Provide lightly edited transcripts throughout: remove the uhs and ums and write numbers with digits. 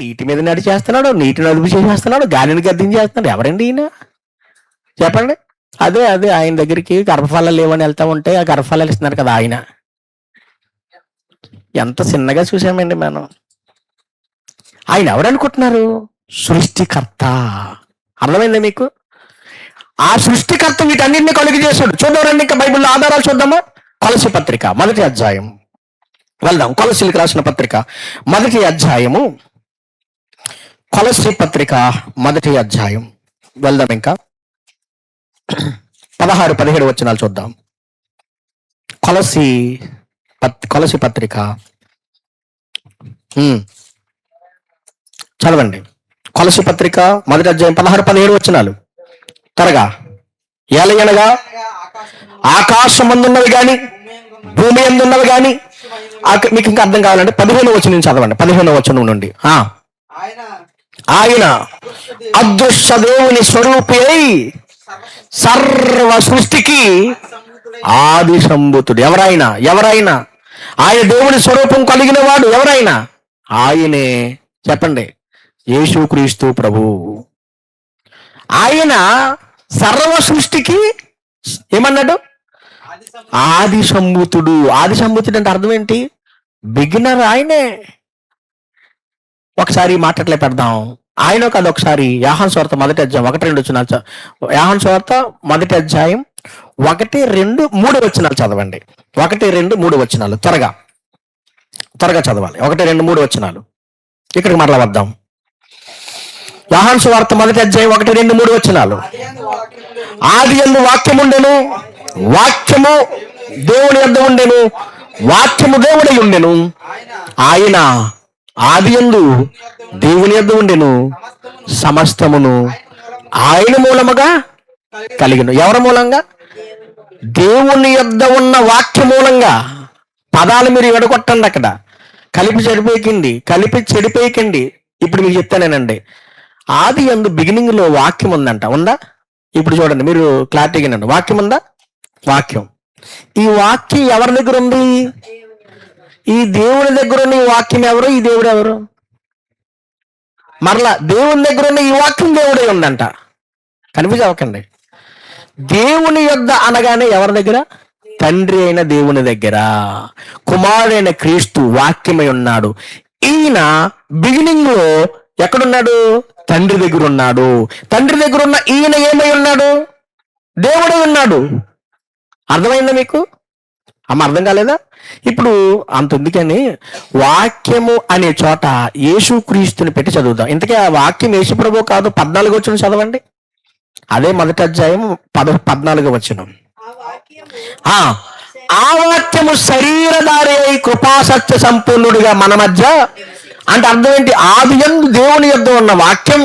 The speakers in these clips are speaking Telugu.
నీటి మీద నడిచేస్తున్నాడు, నీటిని అదుపు చేసేస్తున్నాడు, గాలిని గద్దించేస్తున్నాడు. ఎవరండి ఈయన చెప్పండి? అదే అదే ఆయన దగ్గరికి గర్భఫలాలు లేవని వెళ్తా ఉంటే ఆ గర్భఫలాలు ఇస్తున్నారు కదా ఆయన. ఎంత చిన్నగా చూసామండి మనం. ఆయన ఎవరనుకుంటున్నారు? సృష్టికర్త. అర్థమైందా మీకు? ఆ సృష్టికర్త వీటన్నింటినీ కలుగు చేశాడు. చూద్దాం రండి, ఇంకా బైబిల్లో ఆధారాలు చూద్దామా? కొలసి పత్రిక 1వ అధ్యాయం వెళ్దాం. కొలసీలకు రాసిన పత్రిక 1వ అధ్యాయము, కొలసి పత్రిక 1వ అధ్యాయం వెళ్దాం. ఇంకా 16-17 వచనాలు చూద్దాం. కొలసి పత్రిక చదవండి. కొలసి పత్రిక 1వ అధ్యాయం 16-17 వచనాలు త్వరగా. ఏలయనగా ఆకాశమందున్నవి గాని భూమి ఎందున్నవి గాని. మీకు ఇంకా అర్థం కావాలంటే 15వ వచనం చదవండి. 15వ వచనం నుండి. ఆయన అదృశ్య దేవుని స్వరూపి అయి సర్వ సృష్టికి ఆది సంభూతుడు. ఎవరైనా ఆయన దేవుని స్వరూపం కలిగిన వాడు ఎవరైనా ఆయనే. చెప్పండి, యేసుక్రీస్తు ప్రభు. ఆయన సర్వ సృష్టికి ఏమన్నాడు? ఆది సంభూతుడు. ఆది సంభూతుడు అంటే అర్థం ఏంటి? బిగినర్ ఆయనే. ఒకసారి మాట్లాడలే పెడదాం. ఆయన కాదు, ఒకసారి యోహాను సువార్త 1వ అధ్యాయం 1-2 వచనాలు. యోహాను సువార్త 1వ అధ్యాయం 1-2-3 వచనాలు చదవండి. 1-2-3 వచనాలు త్వరగా చదవాలి. 1-2-3 వచనాలు. ఇక్కడికి మరలా వద్దాం. యోహాను సువార్త 1వ అధ్యాయం 1-2-3 వచనాలు. ఆది యందు వాక్యముండెను, వాక్యము దేవుని యొద్ద ఉండెను, వాక్యము దేవుడై ఉండెను. ఆయన ఆది యందు దేవుని యొద్ద ఉండెను, సమస్తమును ఆయన మూలముగా కలిగెను. ఎవరి మూలంగా? దేవుని యొద్ద ఉన్న వాక్య మూలంగా. పదాలు మీరు ఎడగొట్టండి, అక్కడ కలిపి చెడిపోయకండి. ఇప్పుడు మీకు చెప్తానేనండి. ఆది యందు బిగినింగ్ లో వాక్యం ఉందంట. ఉందా? ఇప్పుడు చూడండి, మీరు క్లారిటీగా వినండి. వాక్యం ఉందా? వాక్యం. ఈ వాక్యం ఎవరి దగ్గర ఉంది? ఈ దేవుని దగ్గర ఉన్న ఈ వాక్యం ఎవరు? ఈ దేవుడు ఎవరు? మరలా దేవుని దగ్గర ఉన్న ఈ వాక్యం దేవుడే ఉందంట. కన్ఫ్యూజ్ అవ్వకండి. దేవుని యొద్ద అనగానే ఎవరి దగ్గర? తండ్రి అయిన దేవుని దగ్గర. కుమారుడైన క్రీస్తు వాక్యమై ఉన్నాడు. ఈయన బిగినింగ్ లో ఎక్కడున్నాడు? తండ్రి దగ్గర ఉన్నాడు. తండ్రి దగ్గర ఉన్న ఈయన ఏమై ఉన్నాడు? దేవుడై ఉన్నాడు. అర్థమైందా మీకు? అర్థం కాలేదా? ఇప్పుడు అంతెందుకని వాక్యము అనే చోట యేసుక్రీస్తుని పెట్టి చదువుదాం. ఇంతకీ ఆ వాక్యం యేసు ప్రభు కాదు. 14వ వచనం చదవండి. అదే 1వ అధ్యాయం 14వ వచనం. ఆ వాక్యము శరీరధారి అయి కృపాసత్య సంపూర్ణుడిగా మన మధ్య. అంటే అర్థం ఏంటి? ఆది యందు దేవుని యొద్ద ఉన్న వాక్యం,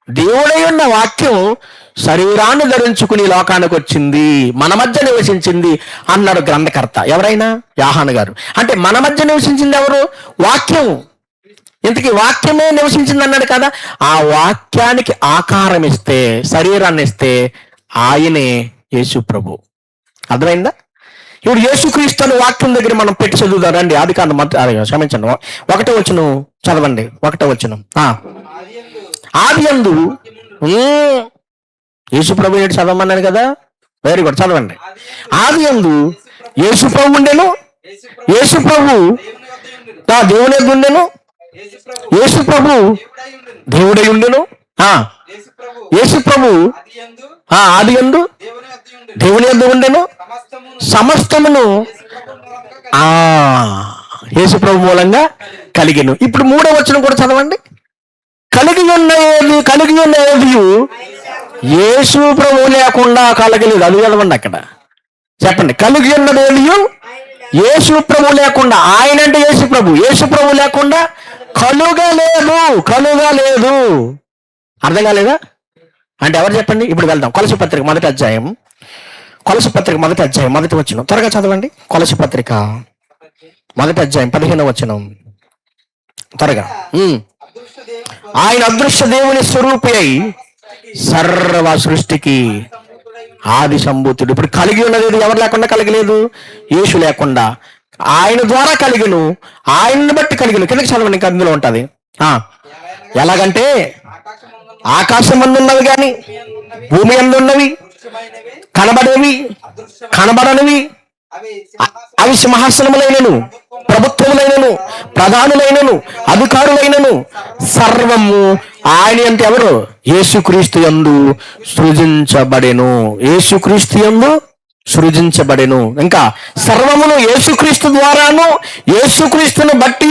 దేవుడై ఉన్న వాక్యం శరీరాన్ని ధరించుకుని లోకానికి వచ్చింది, మన మధ్య నివసించింది అన్నాడు గ్రంథకర్త. ఎవరైనా? యోహాను గారు. అంటే మన మధ్య నివసించింది ఎవరు? వాక్యం. ఇంతకీ వాక్యమే నివసించింది అన్నాడు కదా. ఆ వాక్యానికి ఆకారం ఇస్తే, శరీరాన్ని ఇస్తే ఆయనే యేసు ప్రభు. అర్థమైందా? ఇప్పుడు యేసుక్రీస్తు అనే వాక్యం దగ్గర మనం పెట్టి చదువుదాం రండి. ఆది కాండం క్షమించండి, 1వ వచనం చదవండి. 1వ వచనం. ఆది యందు యేసు ప్రభు ఏంటి చదవమన్నాను కదా. వెరీ గుడ్, చదవండి. ఆది యందు యేసు ప్రభు ఉండెను, యేసు ప్రభు దేవుని యొద్ద ఉండెను, యేసు ప్రభు దేవుడై ఉండెను. యేసు ప్రభు ఆది యందు దేవుని యొద్ద ఉండెను, సమస్తమును యేసు ప్రభు మూలంగా కలిగెను. ఇప్పుడు 3వ వచనం కూడా చదవండి. కలిగి ఉన్న ఏది యేసు ప్రభు లేకుండా కలగలేదు. అది చదవండి అక్కడ. చెప్పండి, కలిగి ఉన్నది ఏది యేసు ప్రభు లేకుండా. ఆయన అంటే యేసు ప్రభు. యేసు ప్రభు లేకుండా కలుగలేదు. అర్థం కాలేదా? అంటే ఎవరు చెప్పండి? ఇప్పుడు వెళ్దాం. కొలసి పత్రిక 1వ అధ్యాయం, 1వ వచనం త్వరగా చదవండి. కొలసి పత్రిక 1వ అధ్యాయం 15వ వచనం త్వరగా. ఆయన అదృశ్య దేవుని స్వరూపి అయి సర్వ సృష్టికి ఆది సంభూతుడు. ఇప్పుడు కలిగి ఉన్నది ఎవరు లేకుండా కలగలేదు? యేసు లేకుండా. ఆయన ద్వారా కలిగిను, ఆయన్ని బట్టి కలిగిను. కిందకి చదవండి, ఇంకా అందులో ఉంటది. ఎలాగంటే ఆకాశమందున్నవి గాని భూమి అందున్నవి కనబడేవి కనబడనివి అవి సింహాసనములైనను ప్రభుత్వములైనను ప్రధానులైనను అధికారులైనను సర్వము ఆయన అంటే ఎవరు? యేసుక్రీస్తు యందు సృజించబడెను. యేసుక్రీస్తు యందు సృజించబడెను. ఇంకా సర్వమును యేసుక్రీస్తు ద్వారాను యేసుక్రీస్తును బట్టి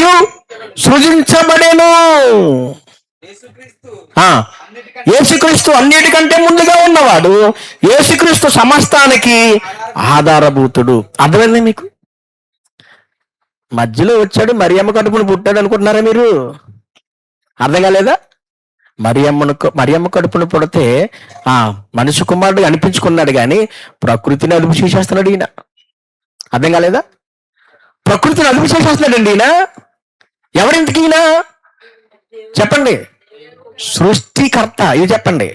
సృజించబడెను. యేసుక్రీస్తు అన్నిటికంటే ముందుగా ఉన్నవాడు. యేసుక్రీస్తు సమస్తానికి ఆధారభూతుడు. అర్థమైంది మీకు? మధ్యలో వచ్చాడు, మరియమ్మ కడుపును పుట్టాడు అనుకుంటున్నారా మీరు? అర్థం కాలేదా? మరియమ్మ కడుపును పుడితే మనిషి కుమారుడు అనిపించుకున్నాడు కానీ ప్రకృతిని అదుపు చేసేస్తున్నాడు ఈయన. అర్థం కాలేదా? ప్రకృతిని అదుపు చేసేస్తున్నాడండి ఈయన. ఎవరింటికి ఈయన చెప్పండి? సృష్టికర్త. ఇది చెప్పండి.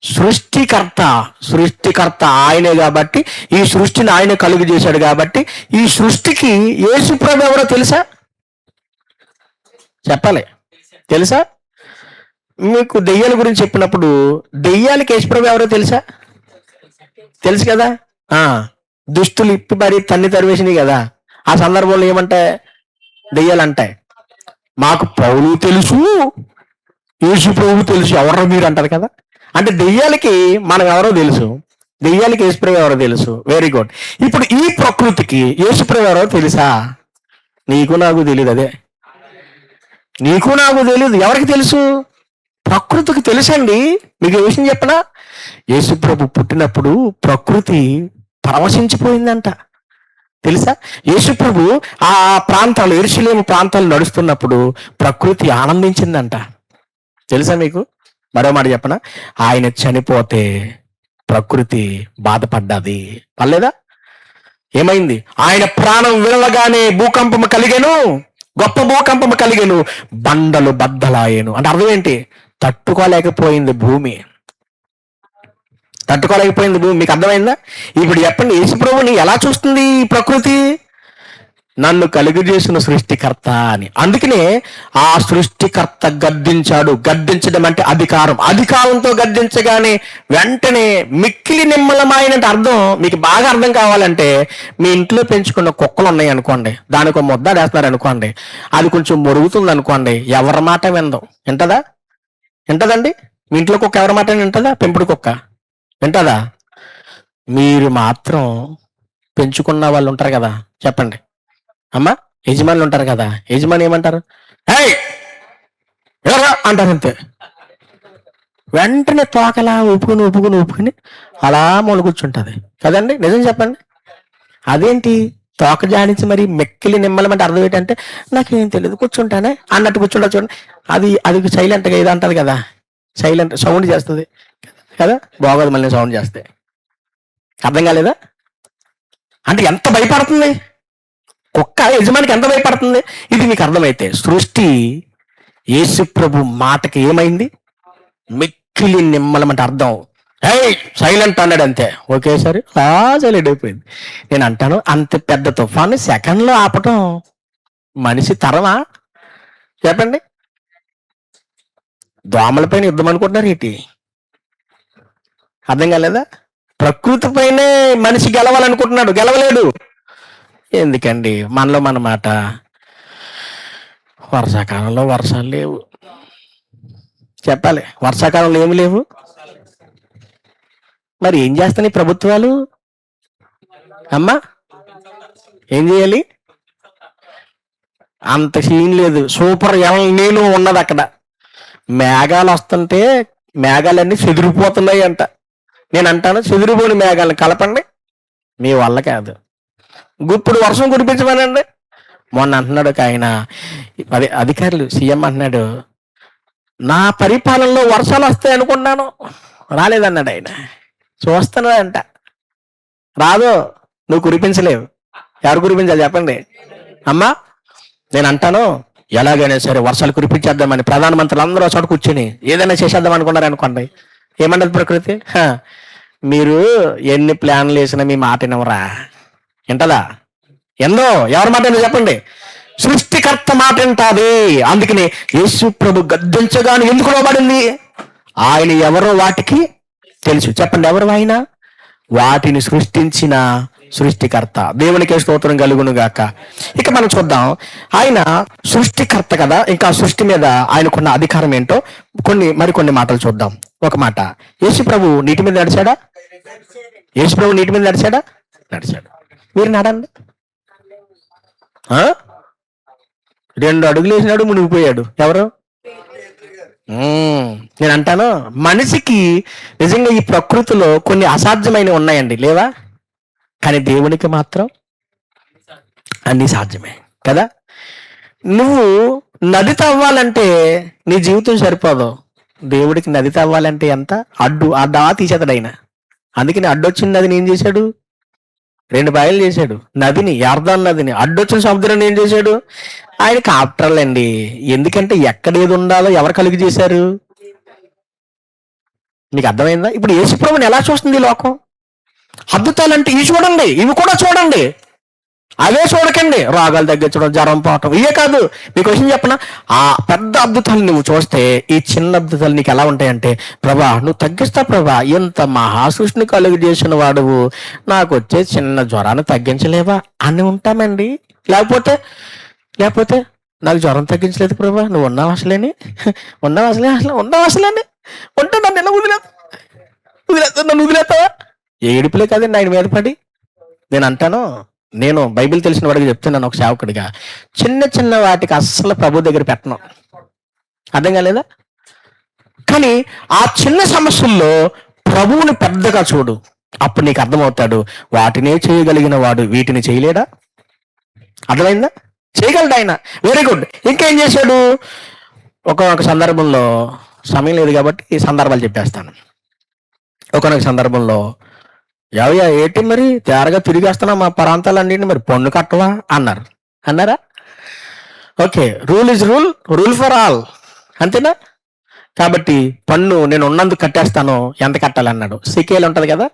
సృష్టికర్త ఆయనే కాబట్టి, ఈ సృష్టిని ఆయన కలుగు చేశాడు కాబట్టి, ఈ సృష్టికి యేసుప్రభు ఎవరో తెలుసా? చెప్పాలి. తెలుసా? మీకు దెయ్యాల గురించి చెప్పినప్పుడు దెయ్యాలకి యేసుప్రభు ఎవరో తెలుసా? తెలుసు కదా. దుస్తులు ఇప్పి మరి తన్ని తరివేసినాయి కదా. ఆ సందర్భంలో ఏమంటాయి దెయ్యాలు? అంటాయి మాకు పౌలు తెలుసు, యేసు ప్రభు తెలుసు, ఎవరో మీరు అంటారు కదా. అంటే దెయ్యాలకి మనం ఎవరో తెలుసు, దెయ్యాలకి యేసు ప్రభు ఎవరో తెలుసు. Very good. ఇప్పుడు ఈ ప్రకృతికి యేసు ప్రభు ఎవరో తెలుసా? నీకు నాకు తెలియదు. అదే నీకు నాకు తెలియదు. ఎవరికి తెలుసు? ప్రకృతికి తెలుసండి. మీకు ఏ విషయం చెప్పనా? యేసు ప్రభు పుట్టినప్పుడు ప్రకృతి పరవశించిపోయిందంట. తెలుసా? యేసు ప్రభు ఆ ప్రాంతాలు, యెరూషలేము ప్రాంతాలు నడుస్తున్నప్పుడు ప్రకృతి ఆనందించిందంట. తెలుసా మీకు? మరో మాట చెప్పనా? ఆయన చనిపోతే ప్రకృతి బాధపడ్డది. పర్లేదా? ఏమైంది? ఆయన ప్రాణం విడవగానే భూకంపము కలిగెను, గొప్ప భూకంపము కలిగెను, బండలు బద్దలాయెను. అంటే అర్థం ఏంటి? తట్టుకోలేకపోయింది భూమి. మీకు అర్థమైందా? ఇప్పుడు చెప్పండి, యేసుప్రభుని ఎలా చూస్తుంది ఈ ప్రకృతి? నన్ను కలుగు చేసిన సృష్టికర్త అని. అందుకనే ఆ సృష్టికర్త గద్దించాడు. గద్దించడం అంటే అధికారంతో గద్దించగానే వెంటనే మిక్కిలి నిమ్మలమాయనంటే అర్థం. మీకు బాగా అర్థం కావాలంటే మీ ఇంట్లో పెంచుకున్న కుక్కలు ఉన్నాయి అనుకోండి, దానికి ఒక ముద్ద వేస్తున్నారు అనుకోండి, అది కొంచెం మొరుగుతుంది అనుకోండి, ఎవరి మాట వింటదా? వింటదండి? మీ ఇంట్లో కుక్క ఎవరి మాట వింటదా? పెంపుడు కుక్క వింటదా? మీరు మాత్రం పెంచుకున్న వాళ్ళు ఉంటారు కదా, చెప్పండి అమ్మా, యజమానులు ఉంటారు కదా. యజమాని ఏమంటారు? ఎవరా అంటారు. అంతే. వెంటనే తోకలా ఊపుకుని అలా కూర్చుంటది కదండి. నిజం చెప్పండి. అదేంటి తోక జాడించి మరి మెక్కిలి నిమ్మలమంటే అర్థం ఏంటంటే నాకేం తెలియదు కూర్చుంటానే అన్నట్టు కూర్చుంటా. చూడండి, అది సైలెంట్గా ఇది అంటది కదా, సైలెంట్ సౌండ్ చేస్తుంది కదా, బాగోదు మళ్ళీ సౌండ్ చేస్తే. అర్థం కాలేదా? అంటే ఎంత భయపడుతుంది కుక్క యజమానికి, ఎంత భయపడుతుంది. ఇది మీకు అర్థమైతే సృష్టి యేసు ప్రభు మాటకి ఏమైంది? మిక్కిలి నిమ్మలమంటే అర్థం సైలెంట్ అన్నాడు. అంతే, ఒకేసారి సైలెంట్ అయిపోయింది. నేను అంటాను, అంత పెద్ద తుఫాను సెకండ్లో ఆపటం మనిషి తరమా? చెప్పండి. దోమల పైన యుద్ధం అనుకుంటున్నారు ఏంటి? అర్థం కాలేదా? ప్రకృతి పైనే మనిషి గెలవాలనుకుంటున్నాడు, గెలవలేడు. ఎందుకండి మనలో మన మాట. వర్షాకాలంలో వర్షాలు లేవు, చెప్పాలి. వర్షాకాలంలో ఏమి లేవు. మరి ఏం చేస్తాయి ప్రభుత్వాలు? అమ్మా ఏం చేయాలి? అంత సీన్ లేదు. సూపర్ నేను ఉన్నది అక్కడ. మేఘాలు వస్తుంటే మేఘాలన్నీ చెదిరిపోతున్నాయి అంట. నేను అంటాను, చెదిరిపోని మేఘాలను కలపండి, మీ వల్ల కాదు. ఇప్పుడు వర్షం కురిపించమనండి. మొన్న అంటున్నాడు ఒక ఆయన, అధికారులు, సీఎం అంటున్నాడు, నా పరిపాలనలో వర్షాలు వస్తాయి అనుకున్నాను, రాలేదన్నాడు ఆయన. చూస్తున్నాడంట, రాదు, నువ్వు కురిపించలేవు. ఎవరు కురిపించాలి చెప్పండి అమ్మా? నేను అంటాను, ఎలాగైనా సరే వర్షాలు కురిపించేద్దామని ప్రధానమంత్రులు అందరూ చోట కూర్చొని ఏదైనా చేసేద్దాం అనుకున్నారు అనుకోండి, ఏమంటది ప్రకృతి? మీరు ఎన్ని ప్లాన్లు వేసినా మీ మాట వినవరా? వింటదా? ఎందో ఎవరి మాట చెప్పండి? సృష్టి సృష్టికర్త మాట వింటాది. అందుకని యేసు ప్రభు గద్దించగానే ఎందుకు లోబడింది? ఆయన ఎవరో వాటికి తెలుసు. చెప్పండి, ఎవరు ఆయన? వాటిని సృష్టించిన సృష్టికర్త. దేవునికి స్తోత్రం కలుగును గాక. ఇక మనం చూద్దాం, ఆయన సృష్టికర్త కదా, ఇంకా సృష్టి మీద ఆయనకున్న అధికారం ఏంటో మరికొన్ని మాటలు చూద్దాం. ఒక మాట, యేసు ప్రభు నీటి మీద నడిచాడా? యేసు ప్రభు నీటి మీద నడిచాడా? నడిచాడు. మీరు నడండి. 2 అడుగులు వేసినాడు, మునిగిపోయాడు. ఎవరు? నేను అంటాను, మనిషికి నిజంగా ఈ ప్రకృతిలో కొన్ని అసాధ్యమైనవి ఉన్నాయండి, లేవా? కానీ దేవునికి మాత్రం అన్ని సాధ్యమే కదా. నువ్వు నది తవ్వాలంటే నీ జీవితం సరిపోదు. దేవుడికి నది తవ్వాలంటే ఎంత అడ్డా తీసేతాడు ఆయన. అందుకని అడ్డొచ్చిన నదిని ఏం చేశాడు? 2 పాయలు చేశాడు. నదిని, యార్దాన్ నదిని. అడ్డొచ్చిన సముద్రాన్ని ఏం చేశాడు? ఆయన కాప్టర్లండి. ఎందుకంటే ఎక్కడ ఏది ఉండాలో ఎవరు కలిగి చేశారు? మీకు అర్థమైందా? ఇప్పుడు యేసుప్రభుని ఎలా చూస్తుంది ఈ లోకం? అద్భుతాలంటే ఇవి చూడండి, ఇవి కూడా చూడండి, అవే చూడకండి. రోగాలు తగ్గించడం, జ్వరం పోవటం, ఇవే కాదు. మీకు విషయం చెప్పనా, ఆ పెద్ద అద్భుతాలు నువ్వు చూస్తే ఈ చిన్న అద్భుతాలు నీకు ఎలా ఉంటాయంటే, ప్రభా నువ్వు తగ్గిస్తా ప్రభా, ఇంత మహాసృష్టిని కలుగు చేసిన వాడువు, నాకు వచ్చే చిన్న జ్వరాన్ని తగ్గించలేవా అని ఉంటామండి. లేకపోతే నాకు జ్వరం తగ్గించలేదు ప్రభా, నువ్వు ఉన్నావు అసలేని ఉంటే నన్ను ఎలా నన్ను వదిలేతావా? ఏడుపులే కదండి ఆయన మీద పడి. నేను అంటాను, నేను బైబిల్ తెలిసిన వాడికి చెప్తున్నాను, ఒక సేవకుడిగా, చిన్న వాటికి అస్సలు ప్రభు దగ్గర పెట్టను. అర్థం కాలేదా? కానీ ఆ చిన్న సమస్యల్లో ప్రభువుని పెద్దగా చూడు, అప్పుడు నీకు అర్థమవుతాడు, వాటినే చేయగలిగిన వాడు వీటిని చేయలేడా? అర్థమైందా? చేయగలడు ఆయన. Very good. ఇంకేం చేశాడు? ఒక సందర్భంలో, సమయం లేదు కాబట్టి ఈ సందర్భాలు చెప్పేస్తాను. ఒకనొక సందర్భంలో, యావయ్యా ఏంటి మరి తేరగా తిరిగేస్తున్నా మా ప్రాంతాలన్నింటినీ, మరి పన్ను కట్టవా అన్నారా? Okay, rule is rule for all, అంతేనా? కాబట్టి పన్ను నేను ఉన్నందుకు కట్టేస్తాను, ఎంత కట్టాలన్నాడు. సికేలు ఉంటుంది కదా,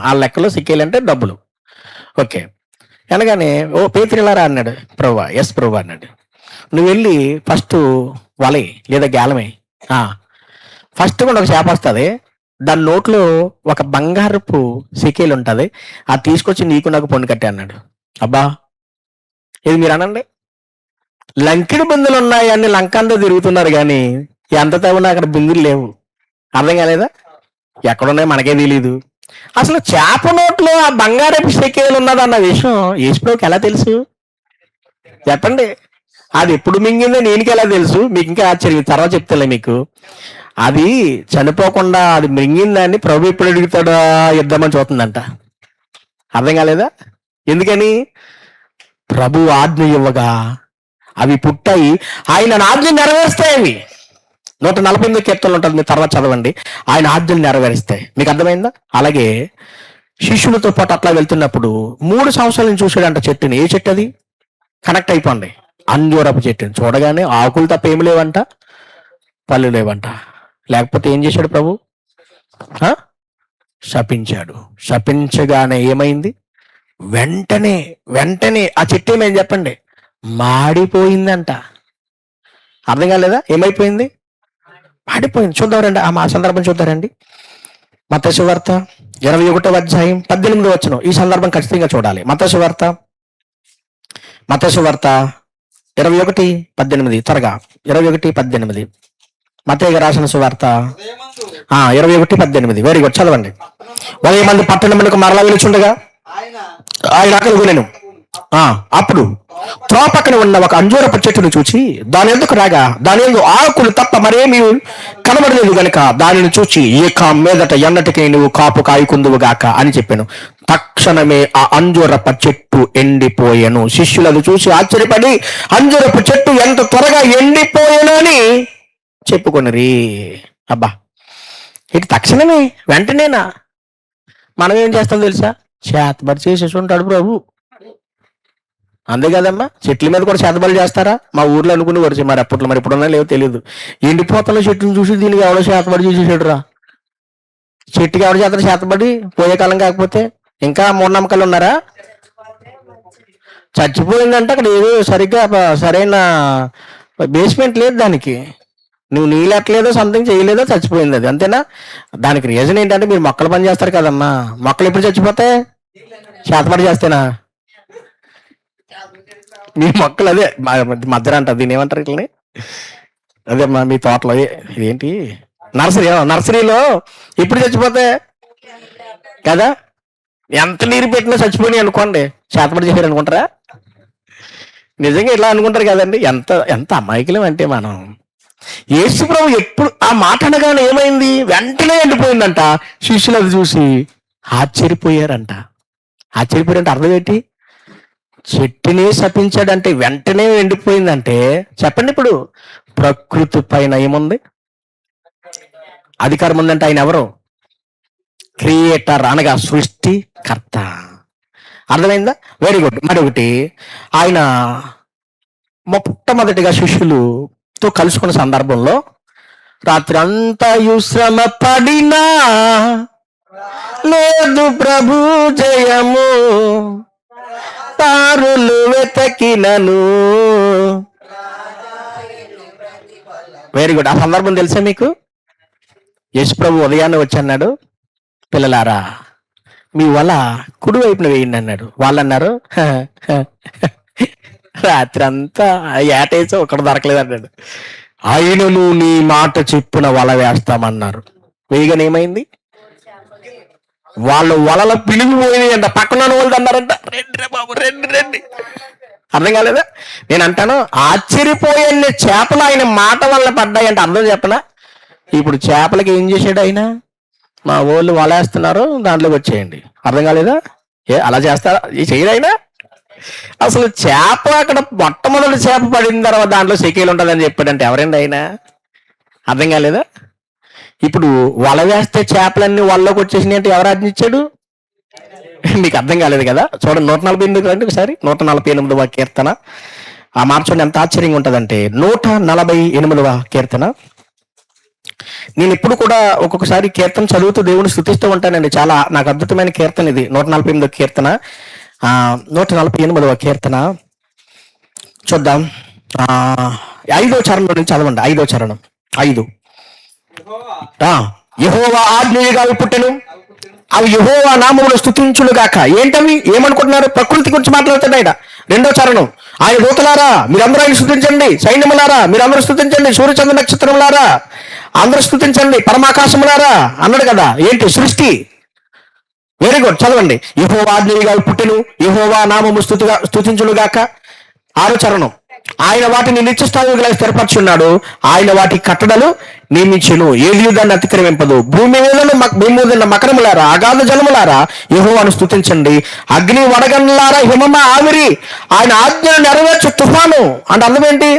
ఆ లెక్కలో సికేలు అంటే డబ్బులు. ఓకే అనగానే, ఓ పేతురిలారా అన్నాడు. ప్రభా, ఎస్ ప్రభా అన్నాడు. నువ్వు వెళ్ళి ఫస్ట్ వలై లేదా గేలమై, ఫస్ట్ కూడా ఒక చేప వస్తుంది, దాని నోట్లో ఒక బంగారపు సికేలు ఉంటుంది, అది తీసుకొచ్చి నీకు నాకు పన్ను కట్టే అన్నాడు. అబ్బా, ఇది మీరు అనండి. లంకిడి బిందులు ఉన్నాయి అన్ని లంకంతో తిరుగుతున్నారు, కానీ ఎంత తవ్వునా అక్కడ బిందులు లేవు. అర్థం కాలేదా? ఎక్కడున్నాయి మనకే తెలీదు. అసలు చేప నోట్లో ఆ బంగారపు సికేలు ఉన్నదన్న విషయం యేసుప్రభుకి ఎలా తెలుసు? చెప్పండి. అది ఎప్పుడు మింగిందో నేనుకి ఎలా తెలుసు? మీకు ఇంకా ఆశ్చర్యం, తర్వాత చెప్తాలే మీకు. అది చనిపోకుండా అది మింగిందాన్ని ప్రభు ఎప్పుడు అడుగుతాడా యుద్ధమని చూస్తుందంట. అర్థం కాలేదా? ఎందుకని? ప్రభు ఆజ్ఞ ఇవ్వగా అవి పుట్టాయి, ఆయన ఆజ్ఞ నెరవేరుస్తాయి. 148 కీర్తనలు ఉంటుంది, మీరు తర్వాత చదవండి. ఆయన ఆజ్ఞలు నెరవేరుస్తాయి. మీకు అర్థమైందా? అలాగే శిష్యులతో పాటు అట్లా వెళ్తున్నప్పుడు 3 సంవత్సరాల నుంచి చూసాడంట చెట్టుని. ఏ చెట్టు అది? కనెక్ట్ అయిపోండి. అంజూరపు చెట్టుని చూడగానే ఆకులు తప్ప ఏమి లేవంట, పళ్ళు లేవంట. లేకపోతే ఏం చేశాడు ప్రభు? శపించాడు. శపించగానే ఏమైంది? వెంటనే ఆ చెట్టు ఏమైంది చెప్పండి? మాడిపోయిందంట. అర్థం కాలేదా? ఏమైపోయింది? మాడిపోయింది. చూద్దాం రండి, ఆ సందర్భం చూద్దారండి. మత్తయి సువార్త 21వ అధ్యాయం 18వ వచనం. ఈ సందర్భం ఖచ్చితంగా చూడాలి. మత్తయి సువార్త 21:18 త్వరగా. 21:18 మత్తయి గారు రాసిన సువార్త 21:18. వెరీ గుడ్, చదవండి. 10 మంది పట్టణములకు మరలా వెలుచుండగా ఆయన ఆకలి కొనెను. అప్పుడు త్రోపక్కన ఉన్న ఒక అంజూరపు చెట్టును చూచి దాని ఎందుకు రాగా దాని ఎందు ఆకులు తప్ప మరేమీ కనబడలేదు గనుక దానిని చూచి ఇక మీదట ఎన్నటికీ నువ్వు కాపు కాయకుందువు గాక అని చెప్పాను. తక్షణమే ఆ అంజూరపు చెట్టు ఎండిపోయాను. శిష్యులు అది చూసి ఆశ్చర్యపడి అంజూరపు చెట్టు ఎంత త్వరగా ఎండిపోయాను అని చెప్పుకొనిరి. అబ్బా, ఇటు తక్షణమే, వెంటనేనా? మనం ఏం చేస్తాం తెలుసా? చేతబడి చేసేసి ఉంటాడు ప్రభు. అంతే కదమ్మా, చెట్ల మీద కూడా చేతబడి చేస్తారా? మా ఊర్లో అనుకుని వరిచి, మరి అప్పట్లో మరి ఇప్పుడున్నా లేవో తెలియదు. ఎండిపోతల చెట్టును చూసి దీనికి ఎవడో చేతబడి చేసేసాడు రా. చెట్టుకి ఎవడు చేస్తారు చేతబడి? పోయే కాలం కాకపోతే ఇంకా మూఢనమ్మకాలు ఉన్నారా? చచ్చిపోయిందంటే అక్కడ ఏదో సరిగ్గా సరైన బేస్మెంట్ లేదు దానికి. నువ్వు నీళ్ళట్లేదో సంథింగ్ చేయలేదో చచ్చిపోయింది అది, అంతేనా? దానికి రీజన్ ఏంటంటే మీరు మొక్కలు పని చేస్తారు కదమ్మా, మొక్కలు ఎప్పుడు చచ్చిపోతాయి? చేతపడి చేస్తేనా? మీ మొక్కలు అదే మధ్యలో అంటారు, దీన్ని ఏమంటారు ఇట్లని? అదే మీ తోటలో ఇదేంటి నర్సరీలో ఎప్పుడు చచ్చిపోతాయి కదా? ఎంత నీరు పెట్టినా చచ్చిపోయినాయి అనుకోండి, చేతపడి చేశారు అనుకుంటారా? నిజంగా ఇలా అనుకుంటారు కదండి. ఎంత ఎంత అమాయకులం అంటే మనం. యేసు ప్రభు ఎప్పుడు ఆ మాట అనగానే ఏమైంది? వెంటనే ఎండిపోయిందంట. శిష్యులు అది చూసి ఆశ్చర్యపోయారంట. ఆశ్చర్యపోయారంటే అర్థం ఏంటి? చెట్టునే శపించాడంటే వెంటనే ఎండిపోయిందంటే చెప్పండి. ఇప్పుడు ప్రకృతి పైన ఏముంది? అధికారం ఉందంటే ఆయన ఎవరు? క్రియేటర్ అనగా సృష్టికర్త. అర్థమైందా? Very good. మరొకటి, ఆయన మొట్టమొదటిగా శిష్యులతో కలుసుకున్న సందర్భంలో రాత్రి అంతా శ్రమ పడినా లేదు ప్రభు జయము, తారులు వెతకినను. Very good. ఆ సందర్భం తెలుసా మీకు? యేసు ప్రభు ఉదయాన్నే వచ్చి అన్నాడు, పిల్లలారా మీ వల కుడి వైపున వేయండి అన్నాడు. వాళ్ళు అన్నారు రాత్రి అంతా ఏటేసో ఒకటి దొరకలేదు అన్నాడు. ఆయనను నీ మాట చెప్పున వల వేస్తామన్నారు. వేయగానే ఏమైంది? వాళ్ళు వలల పిలిగిపోయినాయి అంట. పక్కన వాళ్ళు అన్నారంట, రండి రా బాబు రండి రండి. అర్థం కాలేదా? నేను అంటాను, ఆశ్చర్యపోయే చేపలు ఆయన మాట వల్ల పడ్డాయి అంటే అర్థం చెప్పనా? ఇప్పుడు చేపలకి ఏం చేశాడు ఆయన? మా వాళ్ళు వలేస్తున్నారు, దాంట్లోకి వచ్చేయండి. అర్థం కాలేదా? అలా చేస్తారా? చేయడు ఆయన. అసలు చేప అక్కడ మొట్టమొదటి చేప పడిన తర్వాత దాంట్లో సెకీలు ఉంటుందని చెప్పాడంటే ఎవరండి ఆయన? అర్థం కాలేదా? ఇప్పుడు వల వేస్తే చేపలన్నీ వలలోకి వచ్చేసినాయి అంటే ఎవరు ఆజ్ఞించాడు? మీకు అర్థం కాలేదు కదా? చూడండి 148 రండి ఒకసారి. 148వ కీర్తన. ఆ మాట చూడండి ఎంత ఆశ్చర్యంగా ఉంటుందంటే, 148వ కీర్తన. నేను ఇప్పుడు కూడా ఒక్కొక్కసారి కీర్తన చదువుతూ దేవుని స్తుతిస్తూ ఉంటానండి. చాలా నాకు అద్భుతమైన కీర్తన ఇది. 148వ కీర్తన. 148వ కీర్తన చూద్దాం. 5వ చరణం నుంచి చదవండి. 5వ చరణం. 5. యెహోవా ఆజ్ఞగా అవి పుట్టెను, అవి యెహోవా నామములు స్తుతించును గాక. ఏంటవి? ఏమనుకుంటున్నారు? ప్రకృతి గురించి మాట్లాడుతాడు ఆయన. 2వ చరణం. ఆయన దూతలారా మీరందరూ ఆయన స్తుతించండి, సైన్యములారా మీరందరూ స్తుతించండి, సూర్యచంద్ర నక్షత్రములారా అందరూ స్తుతించండి, పరమాకాశములారా అన్నాడు కదా. ఏంటి? సృష్టి. Very good. చదవండి. యెహోవా ఆజ్ఞగా పుట్టెను, యెహోవా నామము స్తుతించును గాక. 6వ చరణం. ఆయన వాటిని నిత్యస్థాయిగా స్థిరపరచున్నాడు, ఆయన వాటి కట్టడలు నియమించును, ఏది దాన్ని అతిక్రమింపదు. భూమి మీద మకరములారా అగాధ జలములారా యెహోవాను స్తుతించండి, అగ్ని వడగన్లారా హిమమ ఆవిరి ఆయన ఆజ్ఞను నెరవేర్చు తుఫాను. అంటే అర్థం ఏంటి?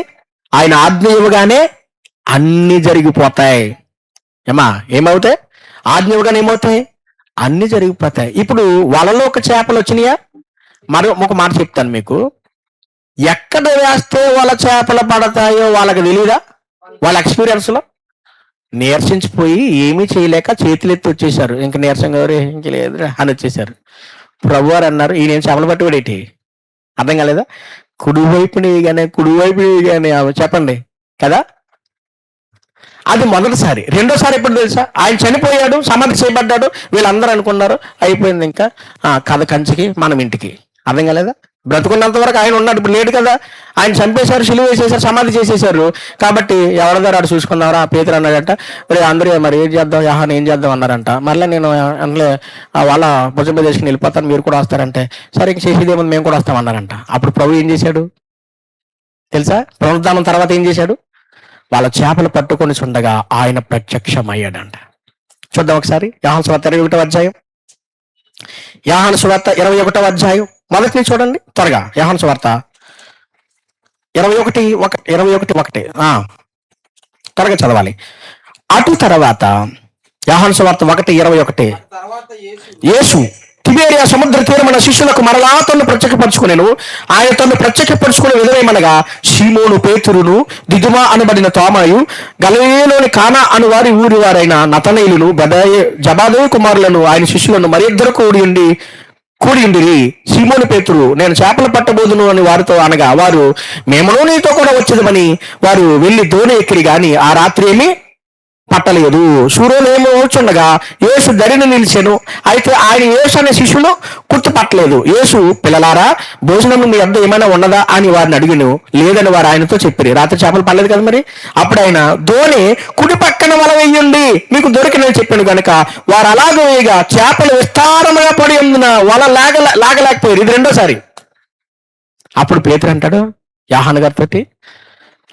ఆయన ఆజ్ఞ ఇవ్వగానే అన్ని జరిగిపోతాయి. ఏమవుతాయి? ఆజ్ఞ ఇవ్వగానే ఏమవుతాయి? అన్ని జరిగిపోతాయి. ఇప్పుడు వలలో ఒక చేపలు వచ్చినాయా? ఒక మాట చెప్తాను మీకు. ఎక్కడ వేస్తే వాళ్ళ చేపలు పడతాయో వాళ్ళకి తెలియదా? వాళ్ళ ఎక్స్పీరియన్స్ లో నీరసించిపోయి ఏమీ చేయలేక చేతులెత్తి వచ్చేసారు. ఇంక నీరసం గారు ఇంక లేదు అని వచ్చేసారు. ప్రభు వారు అన్నారు, ఈయన చేపలు పట్టుబడేటి. అర్థం కాలేదా? కుడివైపుని కానీ చెప్పండి కదా. అది మొదటిసారి. రెండోసారి ఎప్పుడు తెలుసా? ఆయన చనిపోయాడు, సమాధి చేయబడ్డాడు, వీళ్ళందరూ అనుకున్నారు అయిపోయింది, ఇంకా కథ కంచికి మనం ఇంటికి. అర్థం కాలేదా? బ్రతుకున్నంత వరకు ఆయన ఉన్నాడు, ఇప్పుడు లేడు కదా. ఆయన చంపేశారు, సిలువ వేసేసారు, సమాధి చేసేసారు. కాబట్టి ఎవరి దగ్గర ఆడు చూసుకున్నారా? పేతురు అన్నాడట, అందరూ మరి ఏం చేద్దాం, యాహాన్ ఏం చేద్దాం అన్నారంట. మళ్ళీ నేను అందులో వాళ్ళ భుజం మీద చేసుకుని వెళ్ళిపోతాను, మీరు కూడా వస్తారంటే, సరే ఇంక చేసేదేముంది మేము కూడా వస్తామన్నారంట. అప్పుడు ప్రభు ఏం చేశాడు తెలుసా? పునరుద్ధానం తర్వాత ఏం చేశాడు? వాళ్ళ చేపలు పట్టుకొని చుండగా ఆయన ప్రత్యక్షమయ్యాడంట. చూద్దాం ఒకసారి. యోహాను సువార్త 21వ అధ్యాయం. యోహాను సువార్త 21వ అధ్యాయం మొదటి నుంచి చూడండి త్వరగా. యోహాను సువార్త 21:1 త్వరగా చదవాలి. అటు తర్వాత యోహాను సువార్త 1:21. యేసు తిబేరియా సముద్ర తీరమైన శిష్యులకు మరలా తను ప్రత్యేకపరుచుకునేను. ఆయన తను ప్రత్యేకపరుచుకునే విధమేమనగా సీమోను పేతురును, దిదుమా అనబడిన తోమాయు, గలిలయలోని కానా అను వారి ఊరి వారైన నతనయేలును, జబదేయి కుమారులను ఆయన శిష్యులను మరి ఇద్దరు కూడి ఉండి కూడి ఉండిరి. సీమోను పేతురు, నేను చేపలు పట్టబోదును అని వారితో అనగా, వారు మేమును నీతో కూడా వచ్చేదమని వారు వెళ్ళి దోణి ఎక్కిరి గాని ఆ రాత్రి ఏమి పట్టలేదు. సూర్యోదయం వచ్చుండగా యేసు దరిని నిలిచెను. అయితే ఆయన యేసు అనే శిష్యులు గుర్తుపట్టలేదు. యేసు, పిల్లలారా, భోజనం మీ వద్ద ఏమైనా ఉన్నదా అని వారిని అడిగిను. లేదని వారు ఆయనతో చెప్పారు. రాత్రి చేపలు పడలేదు కదా మరి. అప్పుడు ఆయన, ధోని కుడి పక్కన వల వేయండి, మీకు దొరికినని చెప్పాను గనుక వారు అలాగే వేయగా చేపలు విస్తారముగా పడి ఉందిన వల లాగలేకపోయారు. ఇది రెండోసారి. అప్పుడు పేతురు అంటాడు యోహాను గారితో,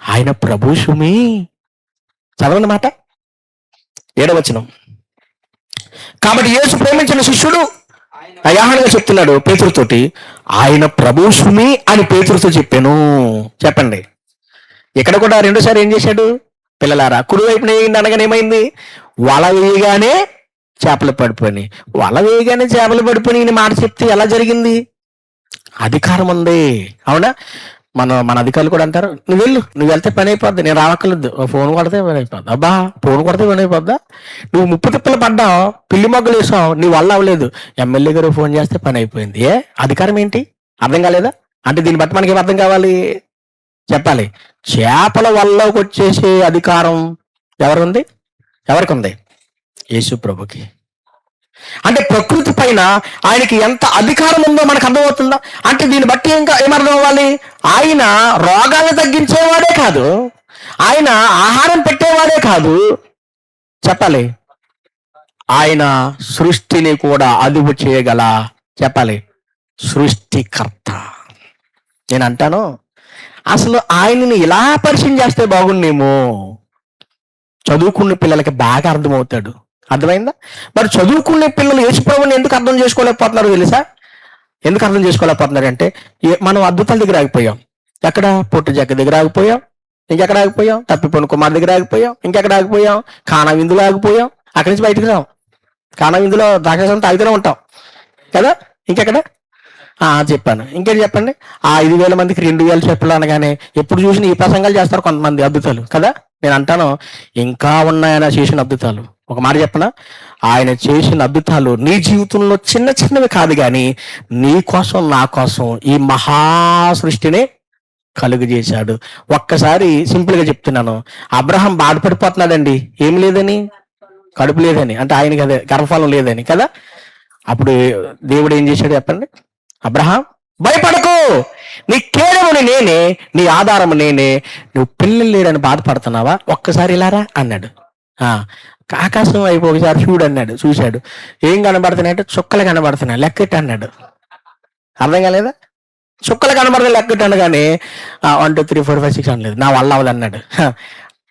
ఆయన ప్రభు సుమి. చదవండి మాట 7వ వచనం. కాబట్టి యేసు ప్రేమించిన శిష్యుడు యోహానుగా చెప్తున్నాడు పేతురుతోటి, ఆయన ప్రభు సుమి అని పేతురుతో చెప్పాను. చెప్పండి. ఇక్కడ కూడా రెండోసారి ఏం చేశాడు? పిల్లలారా, కుడివైపున వేయండి అనగానే ఏమైంది? వల వేయగానే చేపలు పడిపోయినాయి. వల వేయగానే చేపలు పడిపోయినాయి మాట చెప్తే ఎలా జరిగింది? అధికారం ఉంది. అవునా? మన అధికారులు కూడా అంటారు, నువ్వు వెళ్తే పని అయిపోద్ది, నేను రావక్కర్లేదు, ఫోన్ కొడితే పని అయిపోద్ది. అబ్బా, ఫోన్ కొడితే పని అయిపోద్దా? నువ్వు ముప్పు తిప్పలు పడ్డావు, పిల్లి మొగ్గలు వేసావు, నీ వల్ల అవ్వలేదు, ఎమ్మెల్యే గారు ఫోన్ చేస్తే పని అయిపోయింది. అధికారం ఏంటి? అర్థం కాలేదా? అంటే దీన్ని బట్టి మనకి ఏం అర్థం కావాలి? చెప్పాలి. చేపల వల్లకి వచ్చేసే అధికారం ఎవరికి ఉంది? యేసు ప్రభుకి. అంటే ప్రకృతి పైన ఆయనకి ఎంత అధికారం ఉందో మనకు అర్థమవుతుందా? అంటే దీన్ని బట్టి ఇంకా ఏమర్థం అవ్వాలి? ఆయన రోగాలు తగ్గించేవాడే కాదు, ఆయన ఆహారం పెట్టేవాడే కాదు, చెప్పాలి, ఆయన సృష్టిని కూడా అదుపు చేయగల, చెప్పాలి, సృష్టికర్త. నేను అంటాను, అసలు ఆయనని ఇలా పరిచయం చేస్తే బాగుండేమో. చదువుకున్న పిల్లలకి బాగా అర్థమవుతాడు. అర్థమైందా? మరి చదువుకునే పిల్లలు యేసుప్రభుని ఎందుకు అర్థం చేసుకోలేకపోతున్నారు తెలుసా? ఎందుకు అర్థం చేసుకోలేకపోతున్నారు అంటే, మనం అద్భుతాల దగ్గర ఆగిపోయాం. ఎక్కడ? పొట్టు జగ్గ దగ్గర ఆగిపోయాం. ఇంకెక్కడ ఆగిపోయాం? తప్పిపోయిన కుమార్ దగ్గర ఆగిపోయాం. ఇంకెక్కడ ఆగిపోయాం? కానా విందులో ఆగిపోయాం. అక్కడి నుంచి బయటకు రాం. కానా విందులో ద్రాక్షరసం తాగుతూనే ఉంటాం కదా. ఇంకెక్కడ? చెప్పాను. ఇంకేం చెప్పండి. 5,000 మందికి 2,000 చెప్పులు అనగానే ఎప్పుడు చూసిన ఈ ప్రసంగాలు చేస్తారు కొంతమంది, అద్భుతాలు కదా. నేను అంటాను, ఇంకా ఉన్నాయన చేసిన అద్భుతాలు. ఒక మాట చెప్పనా? ఆయన చేసిన అద్భుతాలు నీ జీవితంలో చిన్న చిన్నవి కాదు, కానీ నీ కోసం, నా కోసం ఈ మహా సృష్టిని కలుగు చేశాడు. ఒక్కసారి సింపుల్ గా చెప్తున్నాను. అబ్రహాం బాధపడిపోతున్నాడండి, ఏమి లేదని, కడుపు లేదని, అంటే ఆయనకి అదే గర్భఫలం లేదని కదా. అప్పుడు దేవుడు ఏం చేశాడు చెప్పండి? అబ్రహాం, భయపడకు, నీ కేడముని నేనే, నీ ఆధారము నేనే, నువ్వు పిల్లలు లేడని బాధపడుతున్నావా? ఒక్కసారి ఇలారా అన్నాడు. ఆకాశం వైపు ఒకసారి చూడు అన్నాడు. చూశాడు. ఏం కనబడుతున్నాయంటే చుక్కలు కనబడుతున్నాయి, లెక్కెట్టు అన్నాడు. అర్థం కాలేదా? చుక్కలు కనబడుతున్నాయి, లెక్కెట్టు అనగానే 1 2 3 4 5 6 అనలేదు, నా వల్ల అవదు అన్నాడు.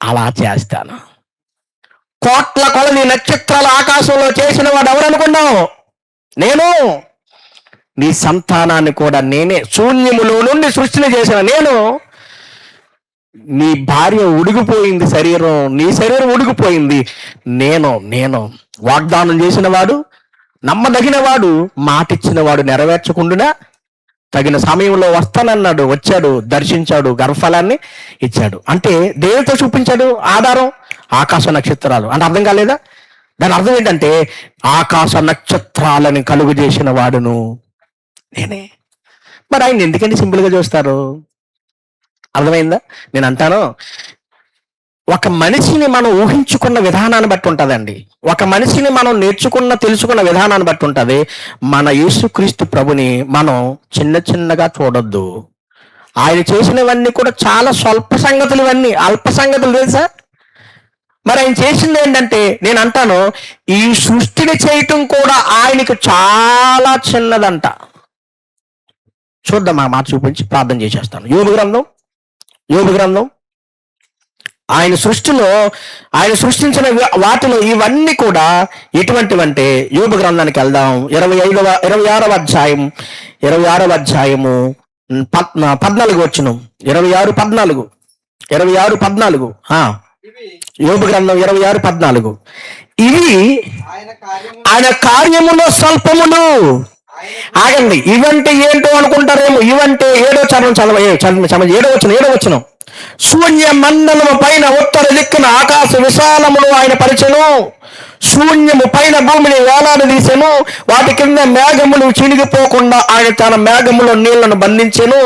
అలా చేస్తాను. కోట్ల కొలది నక్షత్రాలు ఆకాశంలో చేసిన వాడు ఎవరు అనుకున్నావు? నేను. నీ సంతానాన్ని కూడా నేనే శూన్యములో నుండి సృష్టిని చేసిన నేను. నీ భార్య ఉడిగిపోయింది, శరీరం, నీ శరీరం ఉడిగిపోయింది. నేను వాగ్దానం చేసిన వాడు, నమ్మదగిన వాడు, మాటిచ్చిన వాడు నెరవేర్చకుండా తగిన సమయంలో వస్తానన్నాడు, వచ్చాడు, దర్శించాడు, గర్భఫలాన్ని ఇచ్చాడు. అంటే దేవుడితో చూపించాడు ఆధారం ఆకాశ నక్షత్రాలు. అంటే అర్థం కాలేదా? దాని అర్థం ఏంటంటే ఆకాశ నక్షత్రాలని కలుగు చేసిన వాడును నేనే. మరి ఆయన ఎందుకంటే సింపుల్ గా చూస్తారు? అర్థమైందా? నేను అంటాను, ఒక మనిషిని మనం ఊహించుకున్న విధానాన్ని బట్టి ఉంటుందండి. ఒక మనిషిని మనం తెలుసుకున్న విధానాన్ని బట్టి ఉంటుంది. మన యేసుక్రీస్తు ప్రభుని మనం చిన్న చిన్నగా చూడొద్దు. ఆయన చేసినవన్నీ కూడా చాలా స్వల్ప సంగతులు, ఇవన్నీ అల్ప సంగతులు తెలుసా. మరి ఆయన చేసింది ఏంటంటే, నేను అంటాను, ఈ సృష్టిని చేయటం కూడా ఆయనకు చాలా చిన్నదంట. చూద్దాం, ఆ మాట చూపించి ప్రార్థన చేసేస్తాను. యోబు గ్రంథం ఆయన సృష్టిలో, ఆయన సృష్టించిన వాటిలో ఇవన్నీ కూడా ఎటువంటివంటే, యోబు గ్రంథానికి వెళ్దాం. 26వ అధ్యాయము 14 వచనం. 26:14 యోబు గ్రంథం 26:14. ఇవి ఆయన కార్యములో స్వల్పములు. ఆగండి, ఇవంటే ఏంటో అనుకుంటారేమో. ఇవంటే 7వ చరణం చదవ 7వ వచనం. శూన్య మండలము పైన ఉత్తర దిక్కున ఆకాశ విశాలమును ఆయన పరిచెను. శూన్యము పైన భూమిని వేలాడదీసెను. వాటి కింద మేఘములు చినిగిపోకుండా ఆయన తన మేఘములో నీళ్లను బంధించెను.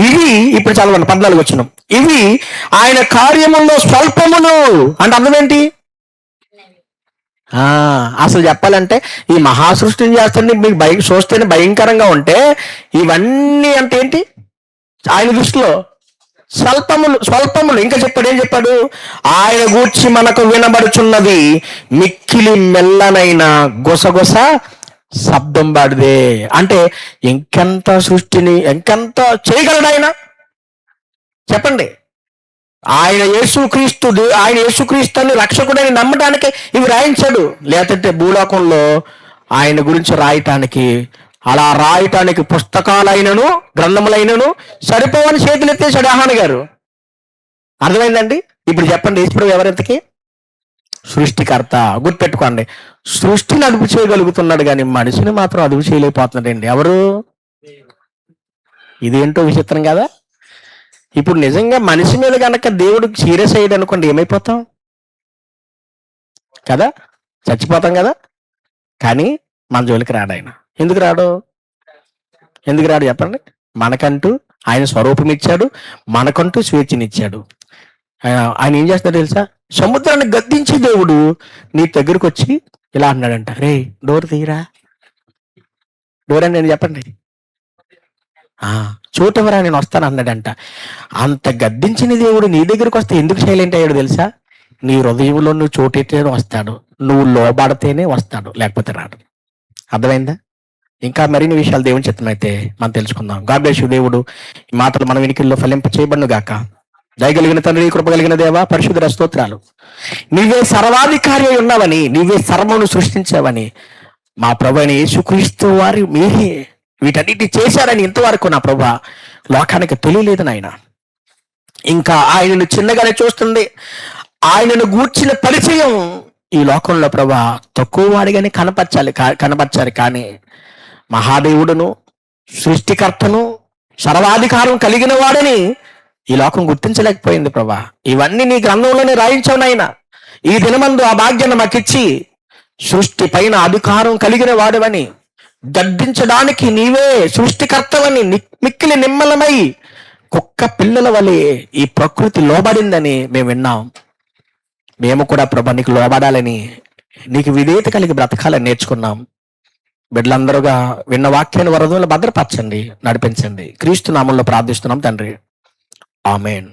ఇవి ఇప్పుడు చదవండి 14 వచనం. ఇవి ఆయన కార్యముల్లో స్వల్పములు అంటే అర్థం ఏంటి? అసలు చెప్పాలంటే ఈ మహాసృష్టిని చేస్తుంటే మీకు చూస్తేనే భయంకరంగా ఉంటే ఇవన్నీ అంటే ఏంటి ఆయన దృష్టిలో? స్వల్పములు. ఇంకా చెప్పాడు, ఏం చెప్పాడు? ఆయన గూర్చి మనకు వినబడుచున్నది మిక్కిలి మెల్లనైన గుసగుస శబ్దం బాడిదే. అంటే ఇంకెంత సృష్టిని ఇంకెంత చేయగలడు ఆయన? చెప్పండి. ఆయన యేసుక్రీస్తు అని రక్షకుడని నమ్మడానికి ఇవి రాయించాడు. లేదంటే భూలోకంలో ఆయన గురించి రాయటానికి, అలా రాయటానికి పుస్తకాలైనను గ్రంథములైనను సరిపోవని చేతులు ఎత్తేసాడు యోహాను గారు. అర్థమైందండి? ఇప్పుడు చెప్పండి, యేసుప్రభువు ఎవరెంతకి? సృష్టికర్త. గుర్తుపెట్టుకోండి, సృష్టిని అదుపు చేయగలుగుతున్నాడు కానీ మనిషిని మాత్రం అదుపు చేయలేకపోతున్నాడండి. ఎవరు? ఇదేంటో విచిత్రం కదా. ఇప్పుడు నిజంగా మనిషి మీద కనుక దేవుడు సీరియస్ అయ్యాడు అనుకోండి, ఏమైపోతాం కదా? చచ్చిపోతాం కదా. కానీ మన జోలికి రాడు ఆయన. ఎందుకు రాడు చెప్పండి? మనకంటూ ఆయన స్వరూపం ఇచ్చాడు, మనకంటూ స్వేచ్ఛనిచ్చాడు. ఆయన ఏం చేస్తాడు తెలుసా? సముద్రాన్ని గద్దించి దేవుడు నీ దగ్గరకు వచ్చి ఇలా అన్నాడంట, రే డోర్ తీయరా. డోర్ అని నేను చెప్పండి, చోటెవరా నేను వస్తాను అన్నాడంట. అంత గద్దించిన దేవుడు నీ దగ్గరకు వస్తే ఎందుకు సైలెంట్ అయ్యాడు తెలుసా? నీ హృదయంలో నువ్వు చోటెట్టేనే వస్తాడు, నువ్వు లోబడితేనే వస్తాడు, లేకపోతే రాడు. అర్థమైందా? ఇంకా మరిన్ని విషయాలు దేవుని చిత్తమైతే మనం తెలుసుకుందాం. God bless you. దేవుడు ఈ మాటలు మన వినికిల్లో ఫలింప చేయబడును గాక. దయగలిగిన తండ్రి, కృప కలిగిన దేవ, పరిశుద్ధ స్తోత్రాలు. నీవే సర్వాధికారి అయి ఉన్నావని, నీవే సర్వమును సృష్టించావని మా ప్రభువైన యేసుక్రీస్తు వారి మీరే వీటన్నిటి చేశారని ఇంతవరకు నా ప్రభు లోకానికి తెలియలేదు నాయన. ఇంకా ఆయనను చిన్నగానే చూస్తుంది. ఆయనను గూర్చిన పరిచయం ఈ లోకంలో ప్రభా తక్కువ వాడిగానే కనపరచాలి. కానీ మహాదేవుడును, సృష్టికర్తను, సర్వాధికారం కలిగిన వాడని ఈ లోకం గుర్తించలేకపోయింది ప్రభా. ఇవన్నీ నీ గ్రంథంలోనే రాయించావు నాయన. ఈ దినమందు ఆ భాగ్యాన్ని మాకిచ్చి సృష్టి పైన అధికారం కలిగిన వాడవని, గద్దించడానికి నీవే సృష్టికర్తవని, మిక్కిలి నిమ్మలమై కుక్క పిల్లల వలె ఈ ప్రకృతి లోబడిందని మేము విన్నాం. మేము కూడా ప్రభా నీకు లోబడాలని, నీకు విధేయత కలిగి బ్రతకాలని నేర్చుకున్నాం. బిడ్డలందరూగా విన్న వాక్యాన్ని వరదలు భద్రపరచండి, నడిపించండి. క్రీస్తు నామంలో ప్రార్థిస్తున్నాం తండ్రి, ఆమేన్.